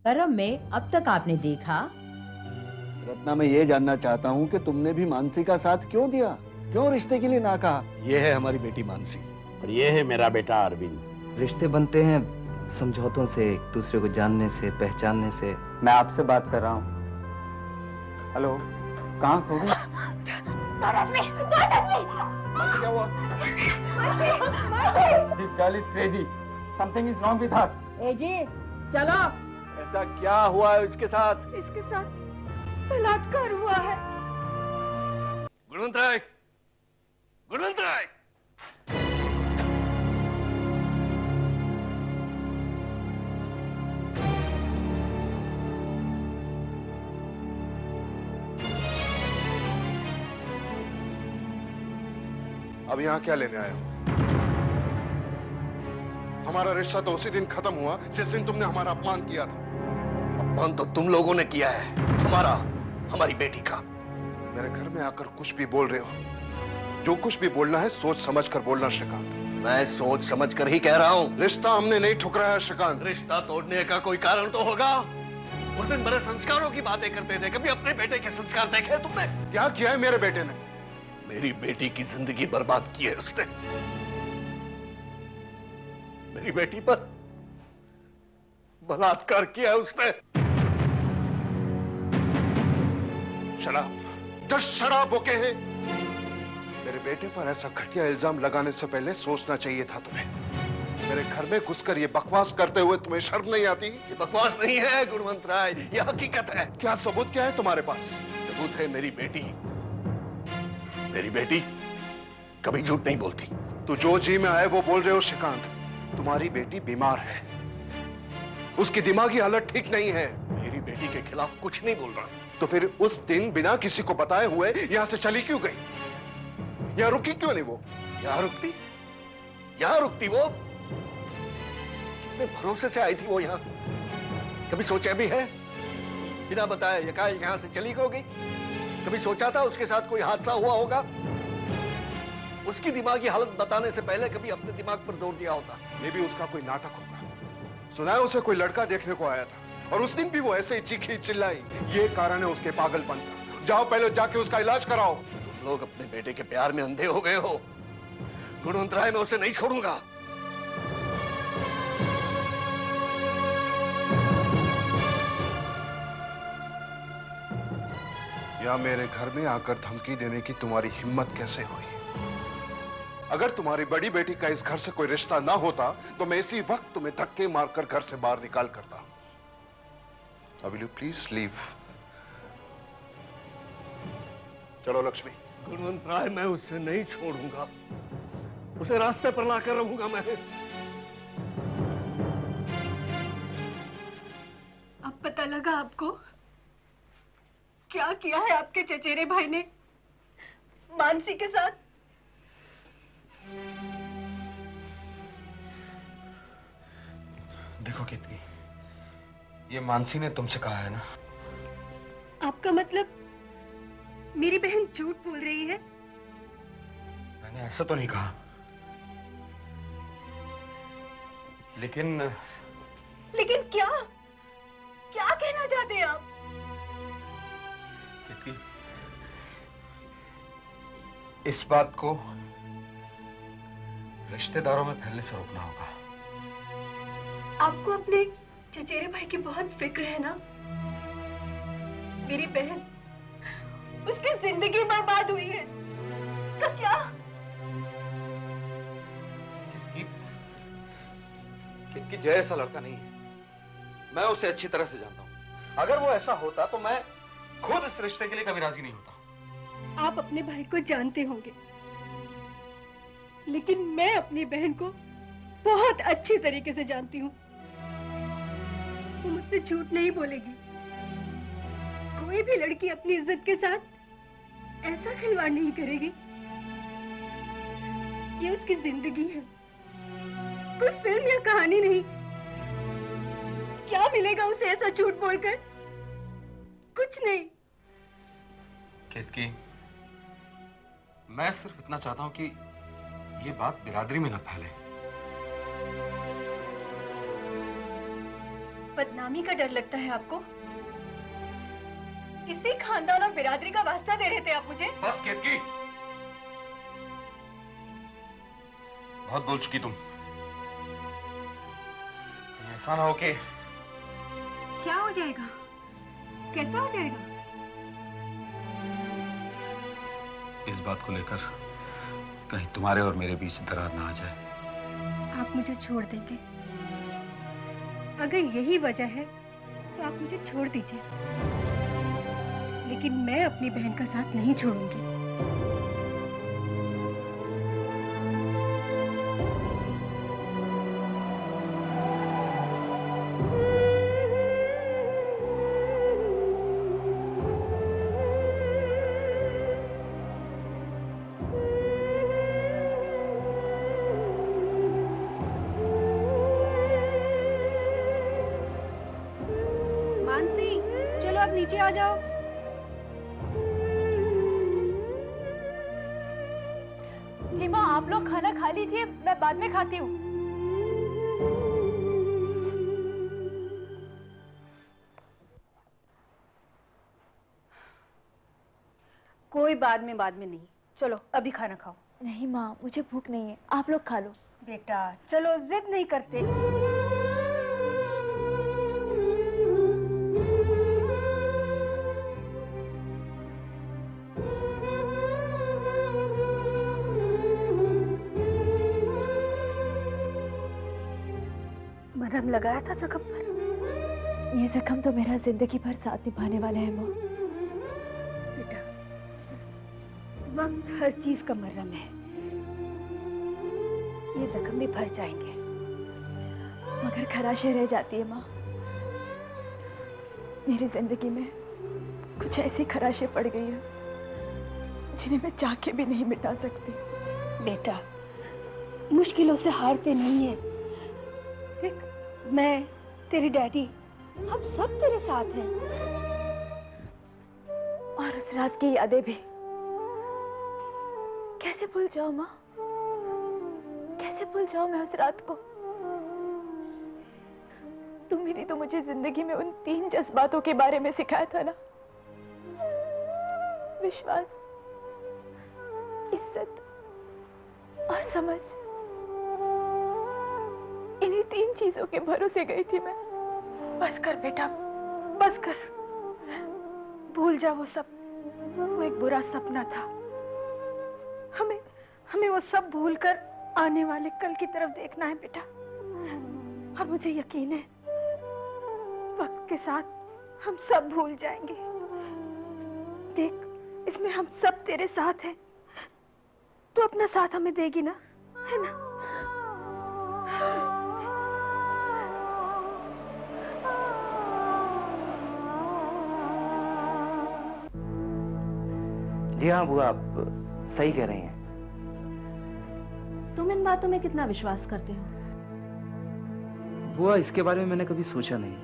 परम में अब तक आपने देखा। रत्ना, मैं ये जानना चाहता हूँ कि तुमने भी मानसी का साथ क्यों दिया, क्यों रिश्ते के लिए ना कहा? ये है हमारी बेटी मानसी और ये है मेरा बेटा अरविंद। रिश्ते बनते हैं समझौतों से, एक दूसरे को जानने से, पहचानने से। मैं आपसे बात कर रहा हूँ। हेलो, कहाँ खो गई? मानसी, क्या हुआ? This girl is crazy. Something is wrong with her. ए जी चलो। ऐसा क्या हुआ है इसके साथ? इसके साथ बलात्कार हुआ है। गुणवंत राय, गुणवंत राय। अब यहाँ क्या लेने आए हो? हमारा रिश्ता तो उसी दिन खत्म हुआ जिस दिन तुमने हमारा अपमान किया था। अपमान तो तुम लोगों ने किया है, हमारा, हमारी बेटी का। मेरे घर में आकर कुछ भी बोल रहे हो। जो कुछ भी बोलना है सोच समझ कर बोलना श्रीकांत। मैं सोच समझ कर ही कह रहा हूँ। रिश्ता हमने नहीं ठुकराया श्रीकांत। रिश्ता तोड़ने का कोई कारण तो होगा। उस दिन बड़े संस्कारों की बातें करते थे, कभी अपने बेटे के संस्कार देखे तुमने? क्या किया है मेरे बेटे ने? मेरी बेटी की जिंदगी बर्बाद की है उसने। मेरी बेटी पर बलात्कार किया है उसने। शराब, 10 शराब बुके हैं। मेरे बेटे पर ऐसा घटिया इल्जाम लगाने से पहले सोचना चाहिए था तुम्हें। मेरे घर में घुसकर ये बकवास करते हुए तुम्हें शर्म नहीं आती? ये बकवास नहीं है गुणवंत राय, ये हकीकत है। क्या सबूत क्या है तुम्हारे पास? सबूत है मेरी बेटी। मेरी बेटी कभी झूठ नहीं बोलती। तू जो जी में आए वो बोल रहे हो श्रीकांत। तुम्हारी बेटी बीमार है, उसकी दिमागी हालत ठीक नहीं है। मेरी बेटी के खिलाफ कुछ नहीं बोल रहा। तो फिर उस दिन बिना किसी को बताए हुए यहां से चली क्यों गई? यहां रुकी क्यों नहीं वो? यहां रुकती? यहां रुकती वो? कितने भरोसे से आई थी वो यहां, कभी सोचा भी है? बिना बताए एकाएक यहां से चली क्यों गई? कभी सोचा था उसके साथ कोई हादसा हुआ होगा? उसकी दिमागी हालत बताने से पहले कभी अपने दिमाग पर जोर दिया होता। ये भी उसका कोई नाटक होगा। सुना है उसे कोई लड़का देखने को आया था और उस दिन भी वो ऐसे ही चीखी चिल्लाई। ये कारण है उसके पागलपन का। जाओ पहले जाके उसका इलाज कराओ। तुम लोग अपने बेटे के प्यार में अंधे हो गए हो। गुणवंत राय, मैं उसे नहीं छोड़ूंगा। या मेरे घर में आकर धमकी देने की तुम्हारी हिम्मत कैसे हुई? अगर तुम्हारी बड़ी बेटी का इस घर से कोई रिश्ता ना होता तो मैं इसी वक्त तुम्हें धक्के मारकर घर से बाहर निकाल करता। Now will you please leave? चलो लक्ष्मी। गुणवंत राय, मैं उसे नहीं छोड़ूंगा। उसे रास्ते पर लाकर रहूंगा मैं। अब पता लगा आपको क्या किया है आपके चचेरे भाई ने मानसी के साथ? देखो केतकी, ये मानसी ने तुमसे कहा है ना? आपका मतलब मेरी बहन झूठ बोल रही है? मैंने ऐसा तो नहीं कहा, लेकिन क्या क्या कहना चाहते हैं आप? केतकी, इस बात को रिश्तेदारों में फैलने से रोकना होगा। आपको अपने चचेरे भाई की बहुत फिक्र है ना? मेरी बहन, उसकी जिंदगी बर्बाद हुई है। उसका क्या? केतकी, जय ऐसा लड़का नहीं है। मैं उसे अच्छी तरह से जानता हूं। अगर वो ऐसा होता तो मैं खुद इस रिश्ते के लिए कभी राजी नहीं होता। आप अपने भाई को जानते होंगे, लेकिन मैं अपनी बहन को बहुत अच्छी तरीके से जानती हूँ। वो मुझसे झूठ नहीं बोलेगी। कोई भी लड़की अपनी इज्जत के साथ ऐसा खिलवाड़ नहीं करेगी। ये उसकी जिंदगी है, कोई फिल्म या कहानी नहीं। क्या मिलेगा उसे ऐसा झूठ बोलकर? कुछ नहीं। केतकी, मैं सिर्फ इतना चाहता हूं कि ये बात बिरादरी में न फैले। बदनामी का डर लगता है आपको? इसी खानदान और बिरादरी का वास्ता दे रहे थे आप मुझे? बस केतकी, बहुत बोल चुकी तुम। ऐसा ना हो कि क्या हो जाएगा? कैसा हो जाएगा? इस बात को लेकर कहीं तुम्हारे और मेरे बीच दरार ना आ जाए। आप मुझे छोड़ देंगे? अगर यही वजह है तो आप मुझे छोड़ दीजिए, लेकिन मैं अपनी बहन का साथ नहीं छोड़ूंगी। मानसी, चलो आप नीचे आ जाओ। जी माँ, आप लोग खाना खा लीजिए, मैं बाद में खाती हूँ। कोई बाद में नहीं, चलो अभी खाना खाओ। नहीं माँ, मुझे भूख नहीं है, आप लोग खा लो। बेटा चलो, जिद नहीं करते। मरहम लगाया था जख्म पर? ये जख्म तो मेरा जिंदगी भर साथ निभाने वाला है माँ। बेटा, वक्त हर चीज का मरहम है, ये जख्म भी भर जाएंगे। मगर खराशें रह जाती है माँ। मेरी जिंदगी में कुछ ऐसी खराशें पड़ गई है जिन्हें मैं चाह के भी नहीं मिटा सकती। बेटा, मुश्किलों से हारते नहीं है। देख, मैं, तेरी डैडी, हम सब तेरे साथ हैं। और उस रात की यादें भी कैसे भूल जाऊं माँ? कैसे भूल जाऊं मैं उस रात को? तुम ही तो मुझे जिंदगी में उन 3 जज्बातों के बारे में सिखाया था ना। विश्वास, इज्जत और समझ। इन्हीं 3 चीजों के भरोसे गई थी मैं। बस कर बेटा, बस कर। भूल जा वो सब। वो एक बुरा सपना था। हमें वो सब भूलकर आने वाले कल की तरफ देखना है बेटा। और मुझे यकीन है वक्त के साथ हम सब भूल जाएंगे। देख, इसमें हम सब तेरे साथ हैं। तू अपना साथ हमें देगी ना, है ना? जी हाँ बुआ, आप सही कह रही हैं। तुम इन बातों में कितना विश्वास करते हो? बुआ, इसके बारे में मैंने कभी सोचा नहीं।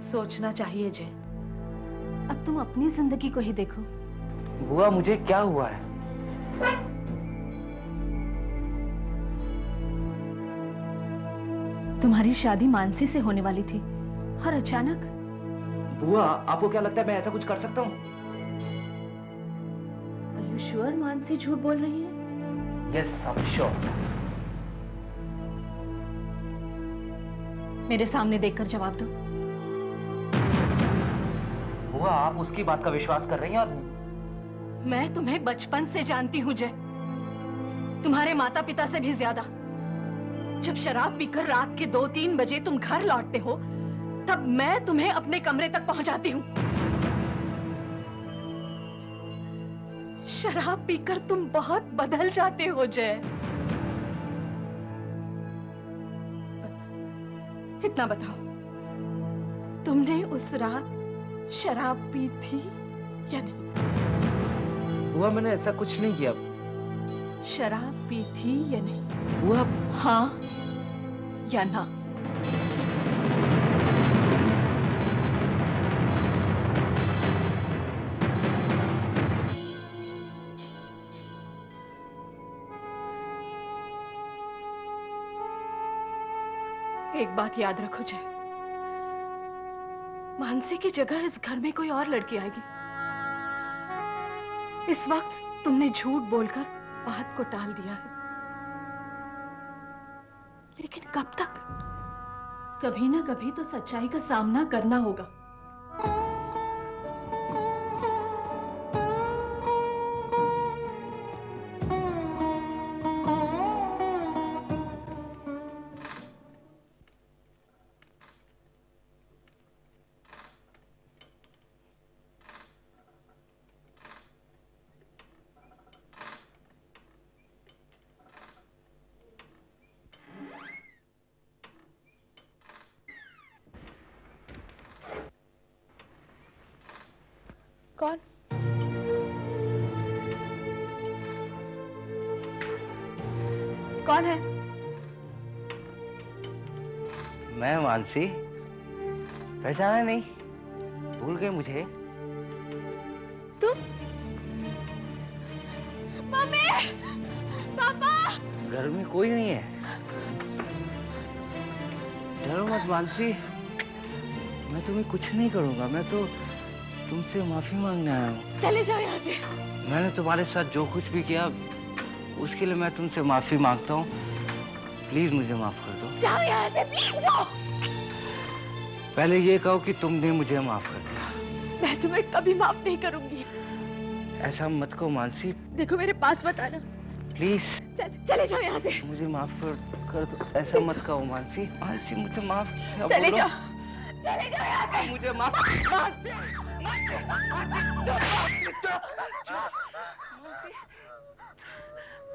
सोचना चाहिए जय। अब तुम अपनी जिंदगी को ही देखो। बुआ, मुझे क्या हुआ है? तुम्हारी शादी मानसी से होने वाली थी और अचानक। बुआ, आपको क्या लगता है मैं ऐसा कुछ कर सकता हूँ? Are you sure मानसी झूठ बोल रही है? Yes, I'm sure. मेरे सामने देखकर जवाब दो। बुआ, आप उसकी बात का विश्वास कर रही हैं और मैं तुम्हें बचपन से जानती हूँ जय, तुम्हारे माता पिता से भी ज्यादा। जब शराब पीकर रात के 2-3 बजे तुम घर लौटते हो, तब मैं तुम्हें अपने कमरे तक पहुंचाती हूँ। शराब पीकर तुम बहुत बदल जाते हो जय। बस इतना बताओ, तुमने उस रात शराब पी थी या नहीं? बुआ, मैंने ऐसा कुछ नहीं किया। शराब पी थी या नहीं? बुआ, हाँ या ना? एक बात याद रखो जय, मानसी की जगह इस घर में कोई और लड़की आएगी। इस वक्त तुमने झूठ बोलकर बात को टाल दिया है, लेकिन कब तक? कभी ना कभी तो सच्चाई का सामना करना होगा। कौन? कौन है? मैं मानसी, पहचाना नहीं? भूल गए मुझे? तुम? मम्मी! पापा! घर में कोई नहीं है। डरो मत मानसी, मैं तुम्हें कुछ नहीं करूंगा। मैं तो तुमसे माफी मांगने आया हूँ। चले जाओ यहाँ से। मैंने तुम्हारे साथ जो कुछ भी किया उसके लिए मैं तुमसे माफी मांगता हूँ। प्लीज मुझे माफ कर दो। जाओ यहाँ से, प्लीज गो। पहले ये कहो कि तुमने मुझे माफ कर दिया। मैं तुम्हें कभी माफ नहीं करूंगी। ऐसा मत कहो मानसी। देखो मेरे पास मत आना। प्लीज चले जाओ यहाँ से। मुझे माफ कर दो। ऐसा मत कहो मानसी। मानसी मुझे माफ चले जाओ। चले जाओ यहाँ से। मुझे माफ।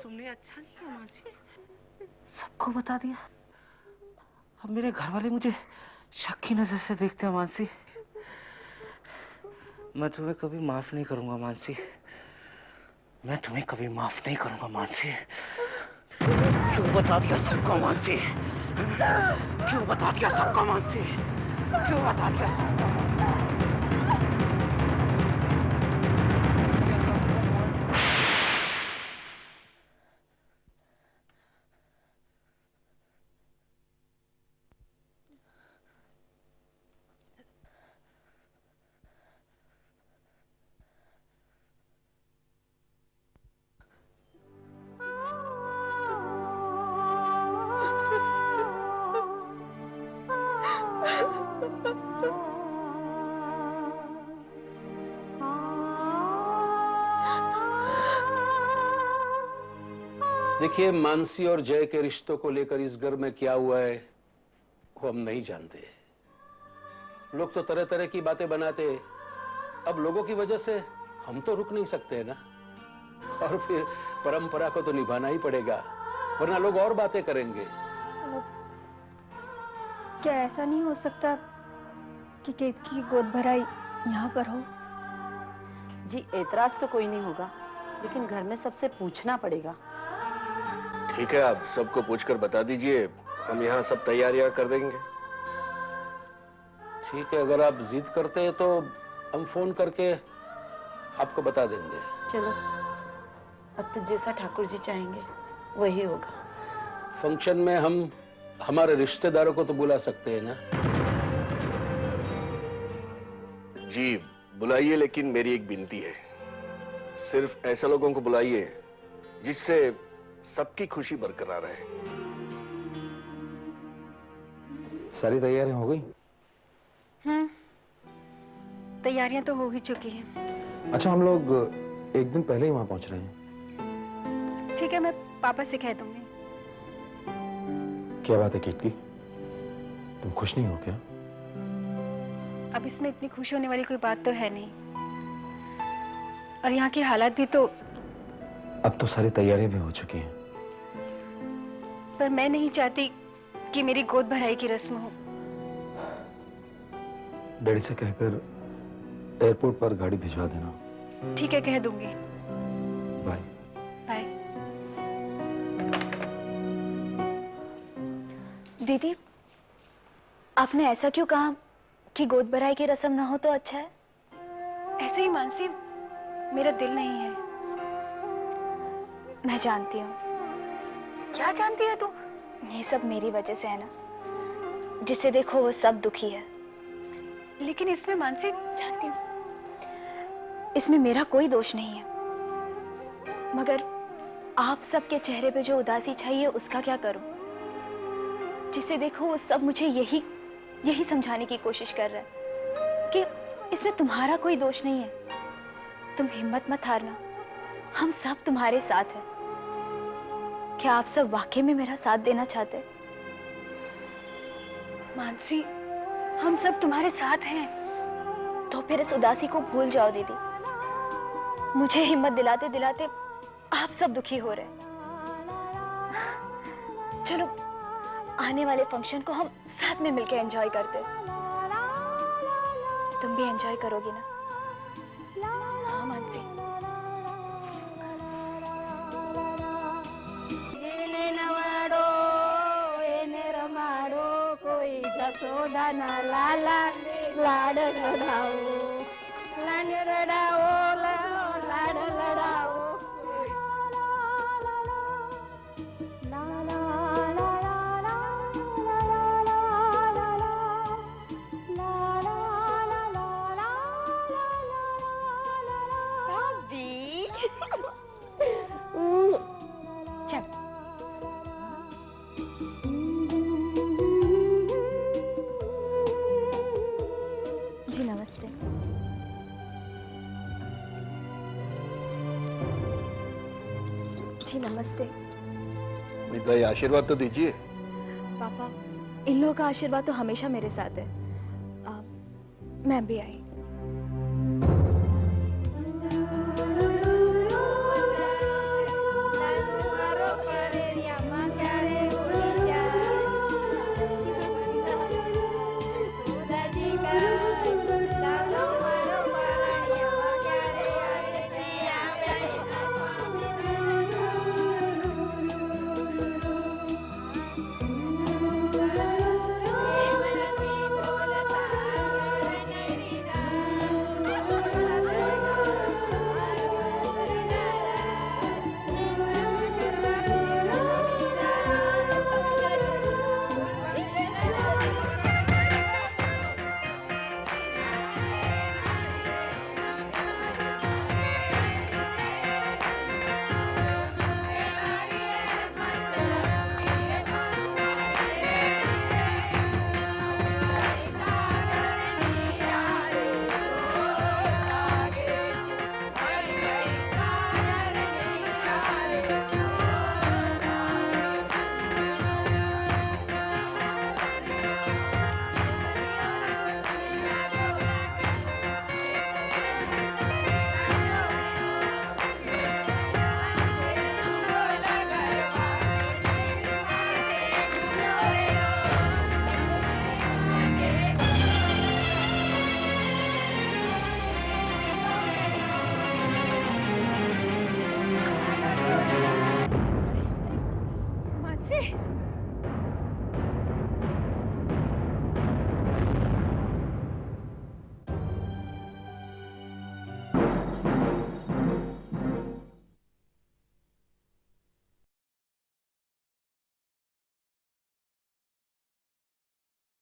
तुमने अच्छा नहीं किया मानसी, सबको बता दिया। अब मेरे घर वाले मुझे शक की नजर से देखते हैं मानसी। मैं तुम्हें कभी माफ नहीं करूंगा मानसी। मैं तुम्हें कभी माफ नहीं करूंगा मानसी। क्यों बता दिया सबको मानसी? क्यों बता दिया सबको मानसी? क्यों बता दिया सबको? देखिए, मानसी और जय के रिश्तों को लेकर इस घर में क्या हुआ है वो हम नहीं जानते। लोग तो तरह तरह की बातें बनाते। अब लोगों की वजह से हम तो रुक नहीं सकते ना, और फिर परंपरा को तो निभाना ही पड़ेगा, वरना लोग और बातें करेंगे। क्या ऐसा नहीं हो सकता कि केतकी की गोद भराई यहाँ पर हो? जी, एतराज तो कोई नहीं होगा, लेकिन घर में सबसे पूछना पड़ेगा। ठीक है, आप सबको पूछकर बता दीजिए, हम यहाँ सब तैयारियां कर देंगे। ठीक है, अगर आप जिद करते हैं तो हम फोन करके आपको बता देंगे। चलो, अब तो जैसा ठाकुर जी चाहेंगे वही होगा। फंक्शन में हम हमारे रिश्तेदारों को तो बुला सकते हैं ना? जी बुलाइए, लेकिन मेरी एक विनती है, सिर्फ ऐसे लोगों को बुलाइए जिससे सबकी खुशी बरकरार रहे। सारी तैयारियां हो गई? तैयारियां तो हो ही चुकी हैं। अच्छा, हम लोग एक दिन पहले ही वहां पहुंच रहे हैं। ठीक है, मैं पापा से कह दूंगी। क्या बात है केतकी, तुम खुश नहीं हो क्या? अब इसमें इतनी खुश होने वाली कोई बात तो है नहीं, और यहाँ के हालात भी तो। अब तो सारी तैयारियां भी हो चुकी हैं। पर मैं नहीं चाहती कि मेरी गोद भराई की रस्म हो। डैडी से कहकर एयरपोर्ट पर गाड़ी भिजवा देना। ठीक है, कह दूंगी। बाय। बाय। दीदी, आपने ऐसा क्यों कहा कि गोद भराई की रस्म ना हो तो अच्छा है? ऐसे ही मानसी, मेरा दिल नहीं है। मैं जानती हूँ। क्या जानती है तू? ये सब मेरी वजह से है ना। जिसे देखो वो सब दुखी है। लेकिन इसमें मानसी, जानती हूँ इसमें मेरा कोई दोष नहीं है, मगर आप सबके चेहरे पे जो उदासी छाई है उसका क्या करूं? जिसे देखो वो सब मुझे यही समझाने की कोशिश कर रहा है कि इसमें तुम्हारा कोई दोष नहीं है। तुम हिम्मत मत हारना, हम सब तुम्हारे साथ हैं। क्या आप सब वाकई में मेरा साथ देना चाहते? मानसी, हम सब तुम्हारे साथ हैं। तो फिर इस उदासी को भूल जाओ दीदी। मुझे हिम्मत दिलाते दिलाते आप सब दुखी हो रहे। चलो आने वाले फंक्शन को हम साथ में मिलकर एंजॉय करते। तुम भी एंजॉय करोगी ना? हाँ मानसी। जसोदा ना लाला लाड लड़ाओ, लाड लड़ाओ, लाड लड़ाओ। चल जी नमस्ते। जी नमस्ते। अमित भाई आशीर्वाद तो दीजिए। पापा, इन लोगों का आशीर्वाद तो हमेशा मेरे साथ है। मैं भी आई।